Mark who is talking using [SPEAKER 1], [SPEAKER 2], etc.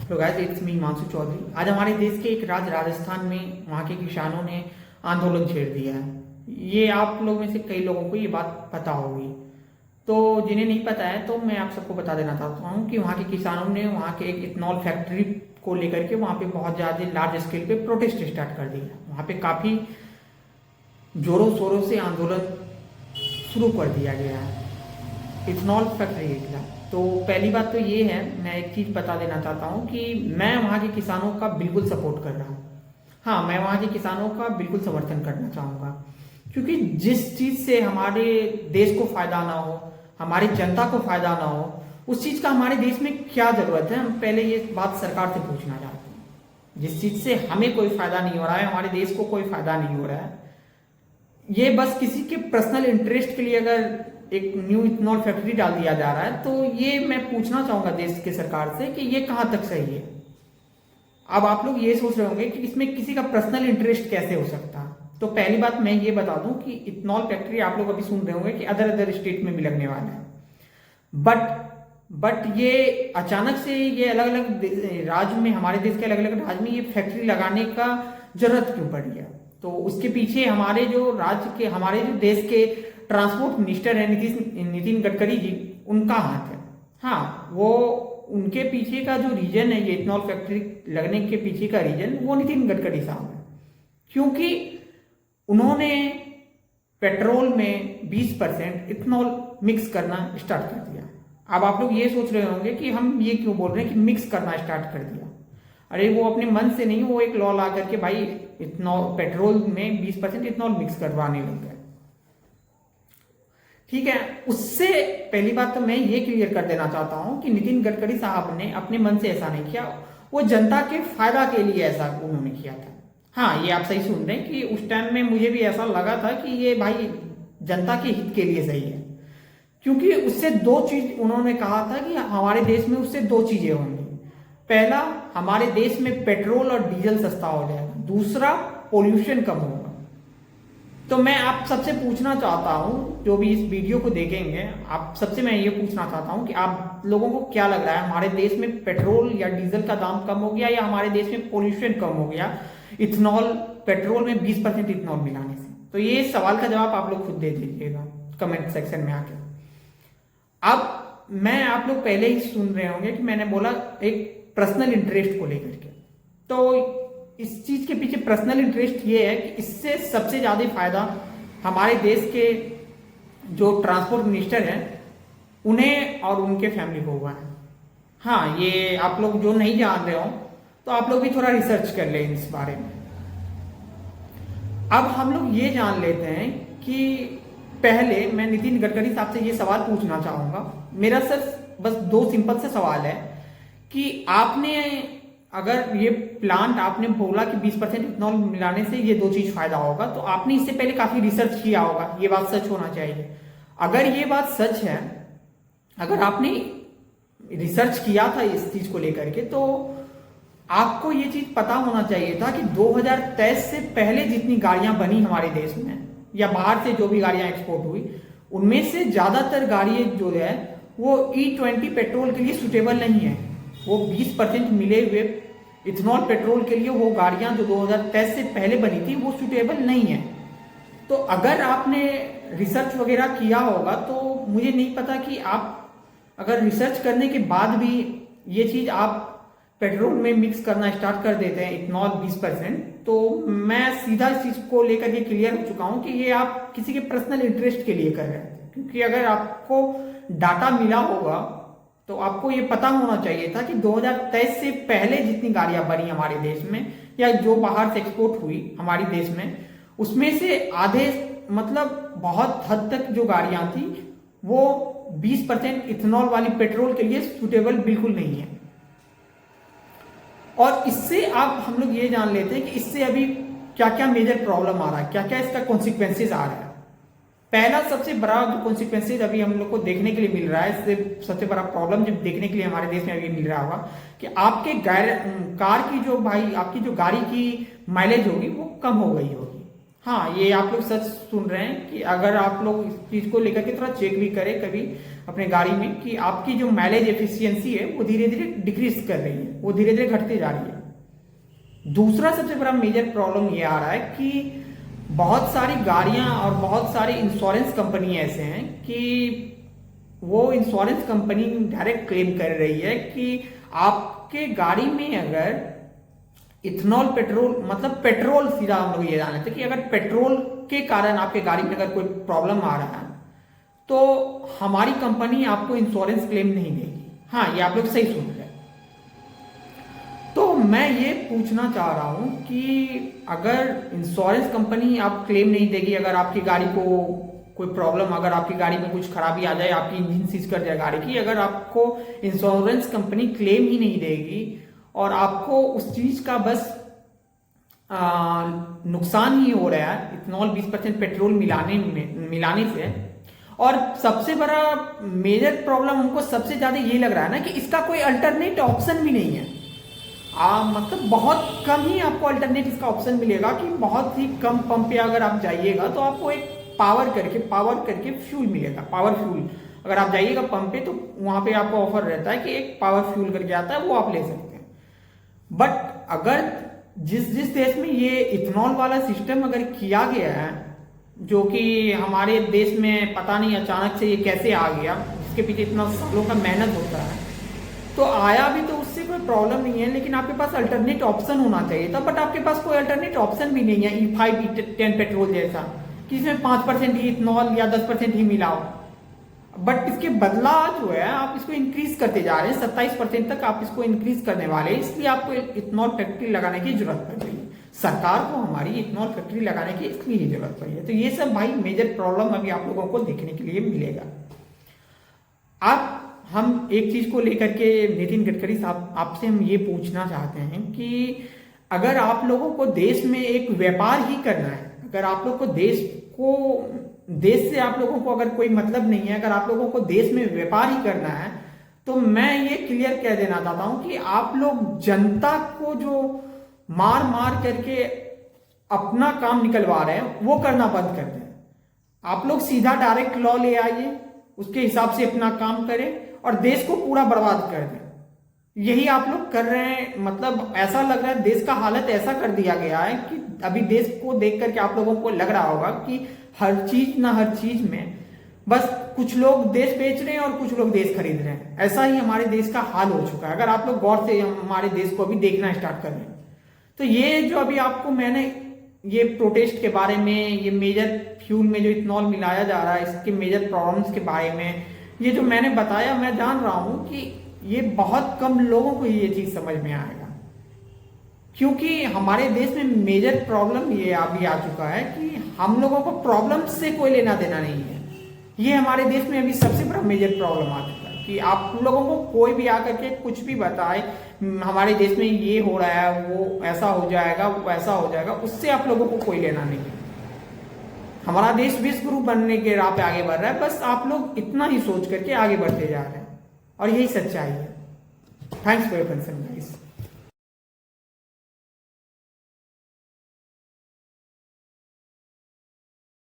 [SPEAKER 1] Hello guys, it's me Himanshu Chaudhary. आज हमारे देश के एक राज्य राजस्थान में वहाँ के किसानों ने आंदोलन छेड़ दिया है। ये आप लोग में से कई लोगों को ये बात पता होगी, तो जिन्हें नहीं पता है तो मैं आप सबको बता देना चाहता हूँ कि वहाँ के किसानों ने वहाँ के एक इथेनॉल फैक्ट्री को लेकर के वहाँ पे बहुत ज़्यादा लार्ज स्केल पे प्रोटेस्ट स्टार्ट कर दिया। वहाँ पे काफ़ी जोरों शोरों से आंदोलन शुरू कर दिया गया है इथेनॉल फैक्ट्री के खिलाफ। तो पहली बात तो ये है, मैं एक चीज़ बता देना चाहता हूँ कि मैं वहाँ के किसानों का बिल्कुल सपोर्ट कर रहा हूँ। हाँ, मैं वहाँ के किसानों का बिल्कुल समर्थन करना चाहूँगा, क्योंकि जिस चीज़ से हमारे देश को फायदा ना हो, हमारी जनता को फायदा ना हो, उस चीज़ का हमारे देश में क्या ज़रूरत है। हम पहले ये बात सरकार से पूछना चाहते हैं। जिस चीज़ से हमें कोई फायदा नहीं हो रहा है, हमारे देश को कोई फायदा नहीं हो रहा है, ये बस किसी के पर्सनल इंटरेस्ट के लिए अगर एक न्यू इथेनॉल फैक्ट्री डाल दिया जा रहा है, तो ये मैं पूछना चाहूंगा देश के सरकार से कि ये कहां तक सही है। अब आप लोग ये सोच रहे होंगे कि इसमें किसी का पर्सनल इंटरेस्ट कैसे हो सकता है। तो पहली बात मैं ये बता दूं कि इथेनॉल फैक्ट्री आप लोग अभी सुन रहे होंगे कि अदर स्टेट में भी लगने वाला है, बट ये अचानक से ये अलग अलग राज्य में, हमारे देश के अलग अलग राज्य में ये फैक्ट्री लगाने का जरूरत क्यों पड़ी है। तो उसके पीछे हमारे जो राज्य के, हमारे जो देश के ट्रांसपोर्ट मिनिस्टर है नितिन गडकरी जी, उनका हाथ है। हाँ, वो उनके पीछे का जो रीजन है, ये इथेनॉल फैक्ट्री लगने के पीछे का रीजन वो नितिन गडकरी साहब है, क्योंकि उन्होंने पेट्रोल में 20% इथेनॉल मिक्स करना स्टार्ट कर दिया। अब आप लोग ये सोच रहे होंगे कि हम ये क्यों बोल रहे हैं कि मिक्स करना स्टार्ट कर दिया। अरे वो अपने मन से नहीं, वो एक लॉ ला करके भाई इथेनॉल, पेट्रोल में 20% इथेनॉल मिक्स करवाने लग गए। ठीक है, उससे पहली बात तो मैं ये क्लियर कर देना चाहता हूं कि नितिन गडकरी साहब ने अपने मन से ऐसा नहीं किया, वो जनता के फायदा के लिए ऐसा उन्होंने किया था। हाँ, ये आप सही सुन रहे हैं कि उस टाइम में मुझे भी ऐसा लगा था कि ये भाई जनता के हित के लिए सही है, क्योंकि उससे दो चीज उन्होंने कहा था कि हमारे देश में उससे दो चीजें होंगी। पहला, हमारे देश में पेट्रोल और डीजल सस्ता हो जाएगा। दूसरा, पोल्यूशन कम होगा। तो मैं आप सबसे पूछना चाहता हूं, जो भी इस वीडियो को देखेंगे, आप सबसे मैं ये पूछना चाहता हूं कि आप लोगों को क्या लग रहा है, हमारे देश में पेट्रोल या डीजल का दाम कम हो गया या हमारे देश में पोल्यूशन कम हो गया इथेनॉल, पेट्रोल में 20% इथेनॉल मिलाने से? तो ये सवाल का जवाब आप लोग खुद दे दीजिएगा कमेंट सेक्शन में आके। अब मैं, आप लोग पहले ही सुन रहे होंगे कि मैंने बोला एक पर्सनल इंटरेस्ट को लेकर के, तो इस चीज के पीछे पर्सनल इंटरेस्ट ये है कि इससे सबसे ज्यादा फायदा हमारे देश के जो ट्रांसपोर्ट मिनिस्टर हैं उन्हें और उनके फैमिली को हुआ है। हाँ, ये आप लोग जो नहीं जान रहे हो तो आप लोग भी थोड़ा रिसर्च कर लें इस बारे में। अब हम लोग ये जान लेते हैं कि पहले मैं नितिन गडकरी साहब से ये सवाल पूछना चाहूंगा। मेरा सिर्फ बस दो सिंपल से सवाल है कि आपने, अगर ये प्लांट आपने बोला कि 20% इथेनॉल मिलाने से ये दो चीज फायदा होगा, तो आपने इससे पहले काफी रिसर्च किया होगा, ये बात सच होना चाहिए। अगर ये बात सच है, अगर आपने रिसर्च किया था इस चीज को लेकर के, तो आपको ये चीज पता होना चाहिए था कि 2023 से पहले जितनी गाड़ियां बनी हमारे देश में या बाहर से जो भी गाड़ियां एक्सपोर्ट हुई, उनमें से ज्यादातर गाड़ियां जो है वो E20 पेट्रोल के लिए सुटेबल नहीं है। वो 20% मिले हुए इथेनॉल पेट्रोल के लिए वो गाड़ियां जो 2023 से पहले बनी थी वो सुटेबल नहीं है। तो अगर आपने रिसर्च वगैरह किया होगा, तो मुझे नहीं पता कि आप अगर रिसर्च करने के बाद भी ये चीज आप पेट्रोल में मिक्स करना स्टार्ट कर देते हैं इथेनॉल 20%, तो मैं सीधा इस चीज को लेकर के क्लियर हो चुका हूं कि ये आप किसी के पर्सनल इंटरेस्ट के लिए कर रहे हैं। क्योंकि अगर आपको डाटा मिला होगा तो आपको ये पता होना चाहिए था कि 2023 से पहले जितनी गाड़ियां बनी हमारे देश में या जो बाहर से एक्सपोर्ट हुई हमारे देश में, उसमें से आधे, मतलब बहुत हद तक जो गाड़ियां थी वो 20% इथेनॉल वाली पेट्रोल के लिए सुटेबल बिल्कुल नहीं है। और इससे आप, हम लोग ये जान लेते हैं कि इससे अभी क्या क्या मेजर प्रॉब्लम आ रहा है, क्या क्या इसका कॉन्सिक्वेंसेज आ रहा है। पहला सबसे बड़ा जो कॉन्सिक्वेंसेज अभी हम लोग को देखने के लिए मिल रहा है, इससे सबसे बड़ा प्रॉब्लम जब देखने के लिए हमारे देश में अभी मिल रहा होगा कि आपके कार की जो, भाई आपकी जो गाड़ी की माइलेज होगी वो कम हो गई होगी। हाँ, ये आप लोग सच सुन रहे हैं कि अगर आप लोग इस चीज को लेकर के थोड़ा चेक भी करें कभी अपने गाड़ी में कि आपकी जो माइलेज एफिशिएंसी है वो धीरे धीरे डिक्रीज कर रही है, वो धीरे धीरे घटती जा रही है। दूसरा सबसे बड़ा मेजर प्रॉब्लम ये आ रहा है कि बहुत सारी गाड़ियां और बहुत सारी इंश्योरेंस कंपनी ऐसे हैं कि वो इंश्योरेंस कंपनी डायरेक्ट क्लेम कर रही है कि आपके गाड़ी में अगर इथेनॉल पेट्रोल, मतलब पेट्रोल, सीधा हम लोग ये जाने थे कि अगर पेट्रोल के कारण आपके गाड़ी में अगर कोई प्रॉब्लम आ रहा है तो हमारी कंपनी आपको इंश्योरेंस क्लेम नहीं देगी। हाँ, ये आप लोग सही सुन रहे हैं। तो मैं ये पूछना चाह रहा हूं कि अगर इंश्योरेंस कंपनी आप क्लेम नहीं देगी, अगर आपकी गाड़ी को कोई प्रॉब्लम, अगर आपकी गाड़ी में कुछ खराबी आ जाए, आपकी इंजन सीज कर जाए गाड़ी की, अगर आपको इंश्योरेंस कंपनी क्लेम ही नहीं देगी और आपको उस चीज का बस नुकसान ही हो रहा है इथेनॉल 20% पेट्रोल मिलाने से, और सबसे बड़ा मेजर प्रॉब्लम हमको सबसे ज्यादा ये लग रहा है ना कि इसका कोई अल्टरनेट ऑप्शन भी नहीं है। मतलब बहुत कम ही आपको अल्टरनेट इसका ऑप्शन मिलेगा कि बहुत ही कम पंप पे अगर आप जाइएगा तो आपको एक पावर करके फ्यूल मिलेगा, पावर फ्यूल। अगर आप जाइएगा पंप पे तो वहां पे आपको ऑफर रहता है कि एक पावर फ्यूल करके आता है, वो आप ले सकते हैं। बट अगर जिस देश में ये इथेनॉल वाला सिस्टम अगर किया गया है, जो कि हमारे देश में पता नहीं अचानक से ये कैसे आ गया, जिसके पीछे इतना सालों का मेहनत होता है, तो आया भी तो उससे कोई प्रॉब्लम नहीं है, लेकिन आपके पास अल्टरनेट ऑप्शन होना चाहिए था। बट आपके पास कोई अल्टरनेट ऑप्शन भी नहीं है E5 E10 पेट्रोल जैसा कि इसमें 5% ही इथेनॉल या 10% ही मिलाओ। बट इसके बदला जो है आप इसको इंक्रीज करते जा रहे हैं, 27% तक आप इसको इंक्रीज करने वाले हैं, इसलिए आपको इथेनॉल फैक्ट्री लगाने की जरूरत पड़ रही है। सरकार को हमारी इथेनॉल फैक्ट्री लगाने की इसलिए जरूरत पड़ी है। तो ये सब भाई मेजर प्रॉब्लम अभी आप लोगों को देखने के लिए मिलेगा। आप हम एक चीज को लेकर के नितिन गडकरी साहब आपसे हम ये पूछना चाहते हैं कि अगर आप लोगों को देश में एक व्यापार ही करना है, अगर आप लोग को देश से आप लोगों को अगर कोई मतलब नहीं है, अगर आप लोगों को देश में व्यापार ही करना है, तो मैं ये क्लियर कह देना चाहता हूं कि आप लोग जनता को जो मार करके अपना काम निकलवा रहे हैं वो करना बंद कर दें। आप लोग सीधा डायरेक्ट लॉ ले आइए, उसके हिसाब से अपना काम करें और देश को पूरा बर्बाद कर दें। यही आप लोग कर रहे हैं। मतलब ऐसा लग रहा है देश का हालत ऐसा कर दिया गया है कि अभी देश को देख करके आप लोगों को लग रहा होगा कि हर चीज में बस कुछ लोग देश बेच रहे हैं और कुछ लोग देश खरीद रहे हैं। ऐसा ही हमारे देश का हाल हो चुका है। अगर आप लोग गौर से हमारे देश को अभी देखना स्टार्ट कर रहे हैं तो ये जो अभी आपको मैंने ये प्रोटेस्ट के बारे में, ये मेजर फ्यूल में जो इथेनॉल मिलाया जा रहा है, इसके मेजर प्रॉब्लम्स के बारे में ये जो मैंने बताया, मैं जान रहा हूं कि ये बहुत कम लोगों को ये चीज समझ में आएगा, क्योंकि हमारे देश में मेजर प्रॉब्लम ये अभी आ चुका है कि हम लोगों को प्रॉब्लम से कोई लेना देना नहीं है। ये हमारे देश में अभी सबसे बड़ा मेजर प्रॉब्लम आ चुका है कि आप लोगों को कोई भी आकर के कुछ भी बताए हमारे देश में ये हो रहा है, वो ऐसा हो जाएगा, वो ऐसा हो जाएगा, उससे आप लोगों को कोई लेना नहीं है। हमारा देश विश्व गुरु बनने के राह पे आगे बढ़ रहा है, बस आप लोग इतना ही सोच करके आगे बढ़ते जा रहे हैं और यही सच्चाई है। Thanks for your concern guys.